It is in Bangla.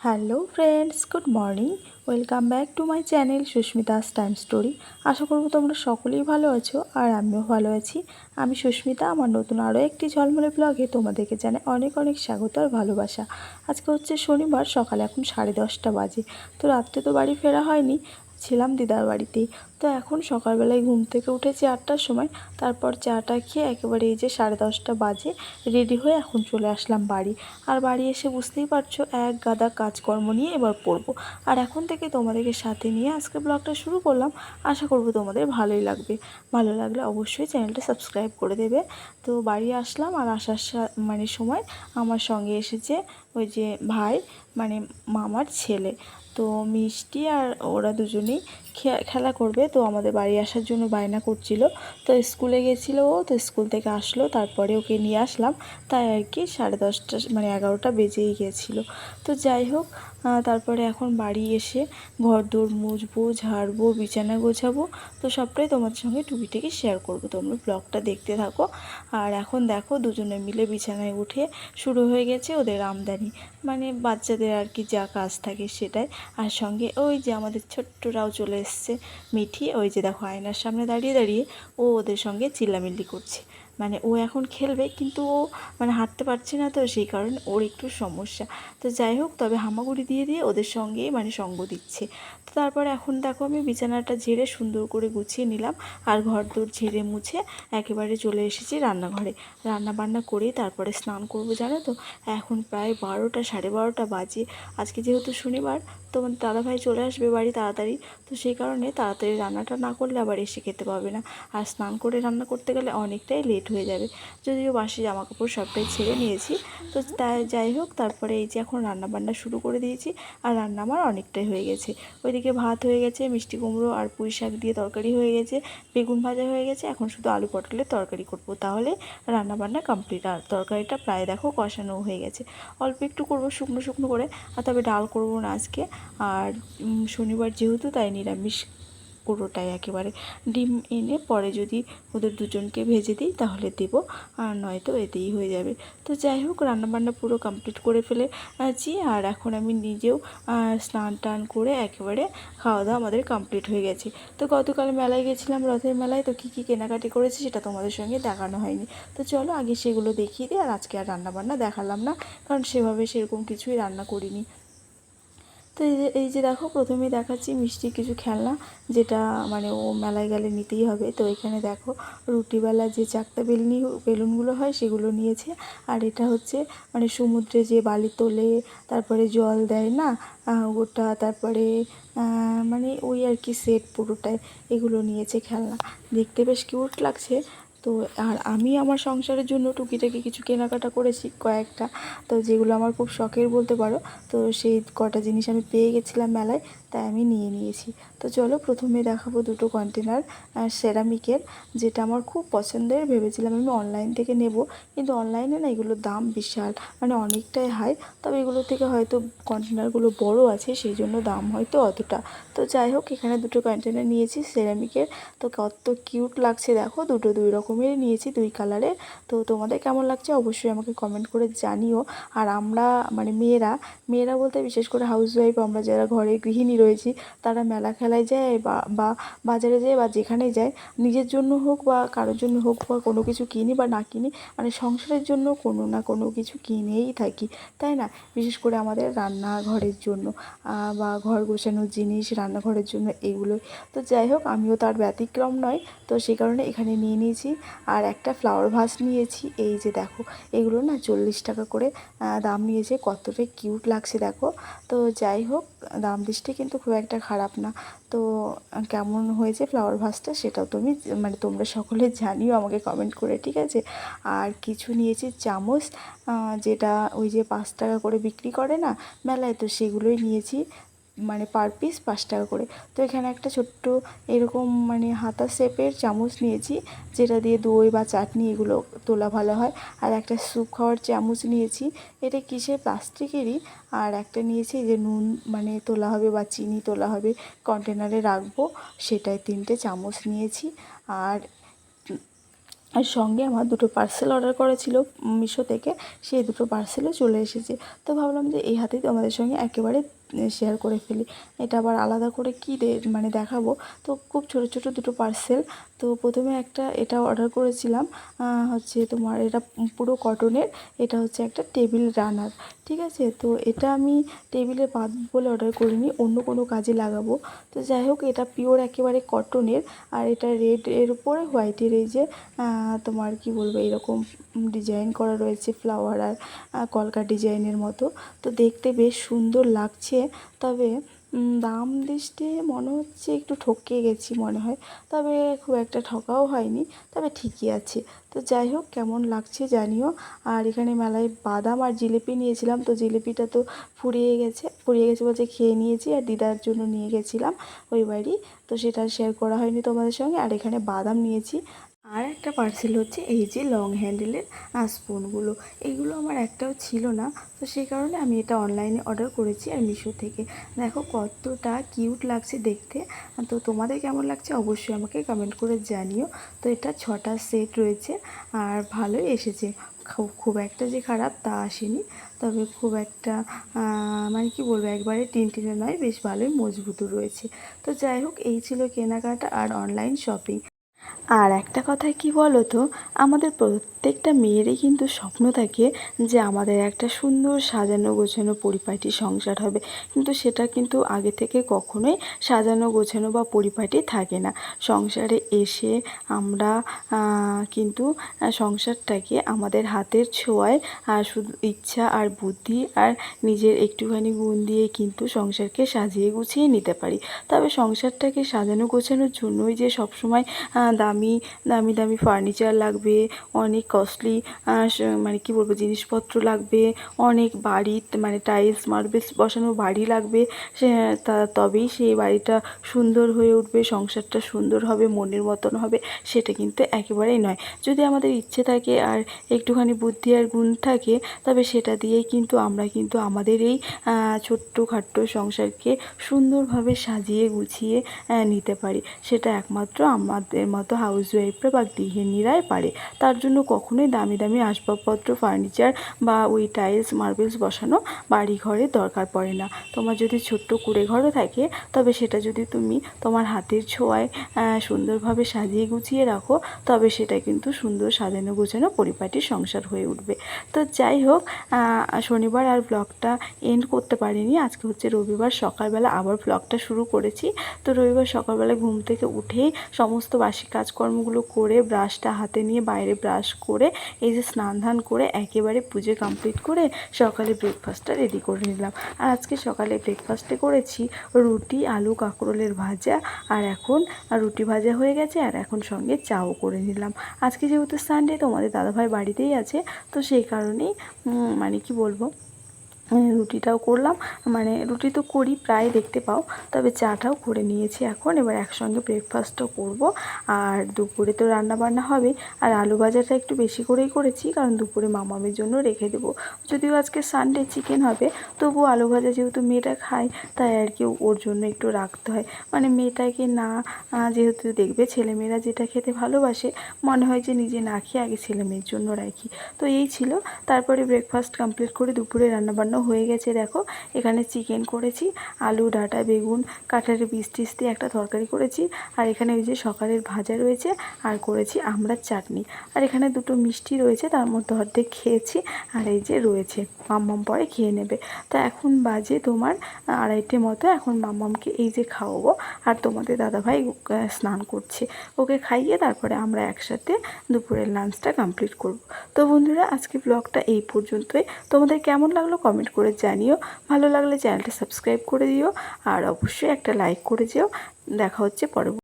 Hello friends, good morning. Welcome back to my channel Susmita's time story. আশা করব তোমরা সকলেই ভালো আছো আর আমিও ভালো আছি। আমি সুস্মিতা, আমার নতুন আরও একটি ঝলমলে ব্লগে তোমাদেরকে জানাই অনেক অনেক স্বাগত আর ভালোবাসা। আজকে হচ্ছে শনিবার, সকালে এখন 10:30 বাজে। তো রাত্রে তো বাড়ি ফেরা হয়নি, ছিলাম দিদার বাড়িতেই। তো এখন সকালবেলায় ঘুম থেকে উঠেছি 8টার সময়। তারপর চাটা খেয়ে একেবারে এই যে 10:30 বাজে রেডি হয়ে এখন চলে আসলাম বাড়ি। আর বাড়ি এসে বুঝতেই পারছো, এক গাদা কাজকর্ম নিয়ে এবার পড়বো। আর এখন থেকে তোমাদেরকে সাথে নিয়ে আজকে ব্লগটা শুরু করলাম। আশা করব তোমাদের ভালোই লাগবে। ভালো লাগলে অবশ্যই চ্যানেলটা সাবস্ক্রাইব করে দেবে। তো বাড়ি আসলাম, আর আসার সময় আমার সঙ্গে এসেছে ওই যে ভাই, মানে মামার ছেলে। তো মিষ্টি আর ওরা দুজনেই খেলা করবে। তো আমাদের বাড়ি আসার জন্য বায়না করছিল। তো স্কুলে গেছিলো ও, তো স্কুল থেকে আসলো, তারপরে ওকে নিয়ে আসলাম। তাই আর কি 10:30 মানে 11টা বেজেই গিয়েছিলো। তো যাই হোক, তারপরে এখন বাড়ি এসে ঘরদোর মুছবো, ঝাড়বো, বিছানা গোছাবো। তো সবটাই তোমাদের সঙ্গে টুকিটাকি শেয়ার করবো, তোমরা ব্লগটা দেখতে থাকো। আর এখন দেখো দুজনে মিলে বিছানায় উঠে শুরু হয়ে গেছে ওদের আমদানি, মানে বাচ্চাদের আর কি যা কাজ থাকে সেটাই। আর সঙ্গে ওই যে আমাদের ছোট্টরাও চলে এসছে, মিঠি। ওই যে দেখো আয়নার সামনে দাঁড়িয়ে দাঁড়িয়ে ও ওদের সঙ্গে চিল্লামিল্লি করছে। মানে ও এখন খেলবে, কিন্তু ও মানে হাঁটতে পারছে না, তো সেই কারণে ওর একটু সমস্যা। তো যাই হোক, তবে হামাগুড়ি দিয়ে দিয়ে ওদের সঙ্গেই মানে সঙ্গ দিচ্ছে। তো তারপরে এখন দেখো আমি বিছানাটা ঝেড়ে সুন্দর করে গুছিয়ে নিলাম, আর ঘরদোর ঝেড়ে মুছে একেবারে চলে এসেছি রান্নাঘরে। রান্না বান্না করেই তারপরে স্নান করবো, জানো তো। এখন প্রায় 12টা 12:30 বাজে। আজকে যেহেতু শনিবার, তো আমার দাদাভাই চলে আসবে বাড়ি তাড়াতাড়ি। তো সেই কারণে তাড়াতাড়ি রান্নাটা না করলে আবার এসে খেতে পাবে না। আর স্নান করে রান্না করতে গেলে অনেকটাই লেট হয়ে যাবে। যদিও বাসি জামাকাপড় সবটাই ছেড়ে নিয়েছি। তো তাই যাই হোক, তারপরে এই যে এখন রান্নাবান্না শুরু করে দিয়েছি। আর রান্না আমার অনেকটাই হয়ে গেছে। ওইদিকে ভাত হয়ে গেছে, মিষ্টি কুমড়ো আর পুঁই শাক দিয়ে তরকারি হয়ে গেছে, বেগুন ভাজা হয়ে গেছে। এখন শুধু আলু পটলের তরকারি করব, তাহলে রান্নাবান্না কমপ্লিট। আর তরকারিটা প্রায় দেখো কষানো হয়ে গেছে। অল্প একটু করব শুকনো শুকনো করে, আর তবে ডাল করব না আজকে। আর শনিবার যেহেতু, তাই নিরামিষ পুরোটাই একেবারে। ডিম এনে পরে যদি ওদের দুজনকে ভেজে দিই তাহলে দেবো, আর নয়তো এতেই হয়ে যাবে। তো যাই হোক, রান্নাবান্না পুরো কমপ্লিট করে ফেলেছি। আর এখন আমি নিজেও স্নান টান করে একেবারে খাওয়া দাওয়া আমাদের কমপ্লিট হয়ে গেছে। তো গতকাল মেলায় গেছিলাম, রথের মেলায়। তো কী কী কেনাকাটি করেছি সেটা তোমাদের সঙ্গে দেখানো হয়নি। তো চলো আগে সেগুলো দেখিয়ে দিই। আর আজকে আর রান্নাবান্না দেখালাম না, কারণ সেভাবে সেরকম কিছুই রান্না করিনি। তো এই যে দেখো, প্রথমেই দেখাচ্ছি মিষ্টি কিছু খেলনা, যেটা মানে ও মেলায় গেলে নিতেই হবে। তো এখানে দেখো রুটিবেলা যে চাকতা বেলুনগুলো হয় সেগুলো নিয়েছে। আর এটা হচ্ছে মানে সমুদ্রে যে বালি তোলে, তারপরে জল দেয় না ওটা, তারপরে মানে ওই আর কি সেট পুরোটাই এগুলো নিয়েছে খেলনা। দেখতে বেশ কিউট লাগছে। তো আর আমি আমার সংসারের জন্য টুকিটাকি কিছু কেনাকাটা করেছি কয়েকটা, তো যেগুলো আমার খুব শখের বলতে পারো। তো সেই কটা জিনিস আমি পেয়ে গেছিলাম মেলায়, তাই আমি নিয়ে নিয়েছি। তো চলো প্রথমে দেখাবো দুটো কন্টেনার সেরামিকের, যেটা আমার খুব পছন্দের। ভেবেছিলাম আমি অনলাইন থেকে নেব, কিন্তু অনলাইনে না এগুলোর দাম বিশাল, মানে অনেকটাই হাই। তবে এগুলো থেকে হয়তো কন্টেনারগুলো বড় আছে, সেই জন্য দাম হয়তো অতটা। তো যাই হোক, এখানে দুটো কন্টেনার নিয়েছি সেরামিকের। তো কত কিউট লাগছে দেখো, দুটো দুই রকমের নিয়েছি, দুই কালারের। তো তোমাদের কেমন লাগছে অবশ্যই আমাকে কমেন্ট করে জানিও। আর আমরা মানে মেয়েরা মেয়েরা বলতে বিশেষ করে হাউসওয়াইফ, আমরা যারা ঘরে গৃহিণী রয়েছি, তারা মেলা খেলায় যায় বা বাজারে যায় বা যেখানেই যায়, নিজের জন্য হোক বা কারোর জন্য হোক, বা কোনো কিছু কিনি বা না কিনি, মানে সংসারের জন্য কোনো না কোনো কিছু কিনেই থাকি, তাই না। বিশেষ করে আমাদের রান্নাঘরের জন্য বা ঘর গোছানোর জিনিস, রান্নাঘরের জন্য এগুলো। তো যাই হোক, আমিও তার ব্যতিক্রম নয়। তো সেই কারণে এখানে নিয়ে নিয়েছি। আর একটা ফ্লাওয়ার ভাস নিয়েছি। এই যে দেখো, এগুলো না 40 টাকা করে দাম নিয়েছে। কতটা কিউট লাগছে দেখো। তো যাই হোক, দাম দৃষ্টি কিন্তু খুব একটা খারাপ না। তো কেমন হয়েছে ফ্লাওয়ার ভাসটা সেটাও তুমি মানে তোমরা সকলে জানিও আমাকে কমেন্ট করে, ঠিক আছে। আর কিছু নিয়েছি চামচ, যেটা ওই যে 5 টাকা করে বিক্রি করে না মেলায়, তো সেগুলোই নিয়েছি, মানে পার পিস 5 টাকা করে। তো এখানে একটা ছোট্ট এরকম মানে হাতা শেপের চামচ নিয়েছি, যেটা দিয়ে দই বা চাটনি এগুলো তোলা ভালো হয়। আর একটা স্যুপ খাওয়ার চামচ নিয়েছি, এটা কিসের, প্লাস্টিকেরই। আর একটা নিয়েছি যে নুন মানে তোলা হবে বা চিনি তোলা হবে, কন্টেনারে রাখবো, সেটাই 3টে চামচ নিয়েছি। আর আর সঙ্গে আমার দুটো পার্সেল অর্ডার করা ছিল মিশো থেকে, সেই দুটো পার্সেলও চলে এসেছে। তো ভাবলাম যে এই হাতেই তোমাদের সঙ্গে একেবারে শেয়ার করে ফেলি। এটা আবার আলাদা করে কী মানে দেখাবো। তো খুব ছোটো ছোটো দুটো পার্সেল। তো প্রথমে একটা এটা অর্ডার করেছিলাম, হচ্ছে তোমার এটা পুরো কটনের। এটা হচ্ছে একটা টেবিল রানার, ঠিক আছে। তো এটা আমি টেবিলে বাঁধবো বলে অর্ডার করিনি, অন্য কোনো কাজে লাগাবো। তো যাই হোক, এটা পিওর একেবারে কটনের। আর এটা রেড এর উপরে হোয়াইটের এই যে তোমার কি বলবো, এরকম ডিজাইন করা রয়েছে ফ্লাওয়ার আর কলকা ডিজাইনের মতো। তো দেখতে বেশ সুন্দর লাগছে। তবে দাম দৃষ্টিতে মনে হচ্ছে একটু ঠকে গেছি মনে হয়, তবে খুব একটা ঠকাও হয়নি, তবে ঠিকই আছে। তো যাই হোক, কেমন লাগছে জানিও। আর এখানে মেলায় বাদাম আর জিলিপি নিয়েছিলাম, তো জিলিপিটা তো ফুরিয়ে গেছে বলছে খেয়ে নিয়েছি, আর দিদার জন্য নিয়ে গেছিলাম ওই বাড়ি, তো সেটা শেয়ার করা হয়নি তোমাদের সঙ্গে। আর এখানে বাদাম নিয়েছি। আর একটা পার্সেল হচ্ছে এই যে লং হ্যান্ডেলের স্পুনগুলো, এইগুলো আমার একটাও ছিল না, তো সেই কারণে আমি এটা অনলাইনে অর্ডার করেছি আর মিশো থেকে। দেখো কতটা কিউট লাগছে দেখতে। তো তোমাদের কেমন লাগছে অবশ্যই আমাকে কমেন্ট করে জানিও। তো এটা 6টা সেট রয়েছে আর ভালোই এসেছে, খুব একটা যে খারাপ তা আসেনি। তবে খুব একটা মানে কি বলবো, একবারে টিনটিনে নয়, বেশ ভালোই মজবুতও রয়েছে। তো যাই হোক, এই ছিল কেনাকাটা আর অনলাইন শপিং। আর একটা কথা কি বলো তো, আমাদের প্রত্যেকটা মেয়েরই কিন্তু স্বপ্ন থাকে যে আমাদের একটা সুন্দর সাজানো গোছানো পরিপাটি সংসার হবে, কিন্তু সেটা কিন্তু আগে থেকে কখনোই সাজানো গোছানো বা পরিপাটি থাকে না। সংসারে এসে আমরা কিন্তু সংসারটাকে আমাদের হাতের ছোঁয়ায় শুধু ইচ্ছা আর বুদ্ধি আর নিজের একটুখানি গুণ দিয়ে কিন্তু সংসারকে সাজিয়ে গুছিয়ে নিতে পারি। তবে সংসারটাকে সাজানো গোছানোর জন্যই যে সবসময় দামি দামি দামি ফার্নিচার লাগবে, অনেক কস্টলি মানে কি বলবো জিনিসপত্র লাগবে, অনেক বাড়ি মানে টাইলস মার্বেলস বসানো বাড়ি লাগবে, সে তবেই সেই বাড়িটা সুন্দর হয়ে উঠবে, সংসারটা সুন্দর হবে, মনের মতন হবে, সেটা কিন্তু একেবারেই নয়। যদি আমাদের ইচ্ছে থাকে আর একটুখানি বুদ্ধি আর গুণ থাকে, তবে সেটা দিয়েই কিন্তু আমরা কিন্তু আমাদের এই ছোট্টখাট্ট সংসারকে সুন্দরভাবে সাজিয়ে গুছিয়ে নিতে পারি। সেটা একমাত্র আমাদের মতো হাউসওয়াইফরা বা গৃহিণীরাই পারে। তার জন্য কখনোই দামি দামি আসবাবপত্র ফার্নিচার বা ওই টাইলস মার্বেলস বসানো বাড়ি ঘরে দরকার পড়ে না। তোমার যদি ছোট্ট কুঁড়ে ঘরও থাকে, তবে সেটা যদি তুমি তোমার হাতের ছোঁয়ায় সুন্দরভাবে সাজিয়ে গুছিয়ে রাখো, তবে সেটা কিন্তু সুন্দর সাজানো গোছানো পরিপাটি সংসার হয়ে উঠবে। তো যাই হোক, শনিবার আর ব্লগটা এন্ড করতে পারিনি। আজকে হচ্ছে রবিবার, সকালবেলা আবার ব্লগটা শুরু করেছি। তো রবিবার সকালবেলা ঘুম থেকে উঠেই সমস্ত বাসি কাজকর্মগুলো করে ব্রাশটা হাতে নিয়ে বাইরে ব্রাশ করে এই যে স্নান ধান করে একেবারে পুজো কমপ্লিট করে সকালে ব্রেকফাস্টটা রেডি করে নিলাম। আর আজকে সকালে ব্রেকফাস্টে করেছি রুটি, আলু কাঁকরোলের ভাজা, আর এখন রুটি ভাজা হয়ে গেছে, আর এখন সঙ্গে চাও করে নিলাম। আজকে যেহেতু সানডে, তোমাদের দাদাভাই বাড়িতেই আছে, তো সেই কারণেই মানে কি বলবো, রুটিটাও করলাম, মানে রুটি তো করি প্রায় দেখতে পাও, তবে চাটাও করে নিয়েছি এখন। এবার একসঙ্গে ব্রেকফাস্টও করব, আর দুপুরে তো রান্না বান্না হবে। আর আলু ভাজাটা একটু বেশি করেই করেছি, কারণ দুপুরে মামামের জন্য রেখে দেবো। যদিও আজকে সানডে চিকেন হবে, তবুও আলু ভাজা যেহেতু মেয়েটা খায়, তাই আর কি ওর জন্য একটু রাখতে হয়। মানে মেয়েটাকে না যেহেতু দেখবে ছেলেমেয়েরা যেটা খেতে ভালোবাসে, মনে হয় যে নিজে না খেয়ে আগে ছেলে মেয়ের জন্য রাখি। তো এই ছিল। তারপরে ব্রেকফাস্ট কমপ্লিট করে দুপুরে রান্নাবান্না হয়ে গেছে। দেখো এখানে চিকেন করেছি, আলু ডাঁটা বেগুন কাঁঠালের বীজ টিস দিয়ে একটা তরকারি করেছি, আর এখানে ওই যে সকালের ভাজা রয়েছে, আর করেছি আমড়ার চাটনি, আর এখানে দুটো মিষ্টি রয়েছে, তার মধ্যে অর্ধেক খেয়েছি, আর এই যে রয়েছে, মাম্মাম পরে খেয়ে নেবে। তো এখন বাজে তোমার 2:30 মতো। এখন মাম্মামকে এই যে খাওয়াবো, আর তোমাদের দাদাভাই স্নান করছে, ওকে খাইয়ে তারপরে আমরা একসাথে দুপুরের লাঞ্চটা কমপ্লিট করব। তো বন্ধুরা, আজকে ব্লগটা এই পর্যন্তই। তোমাদের কেমন লাগলো কমেন্ট করে জানিও। ভালো লাগলে চ্যানেলটা সাবস্ক্রাইব করে দিও, আর অবশ্যই একটা লাইক করে যেও। দেখা হচ্ছে পরবর্তী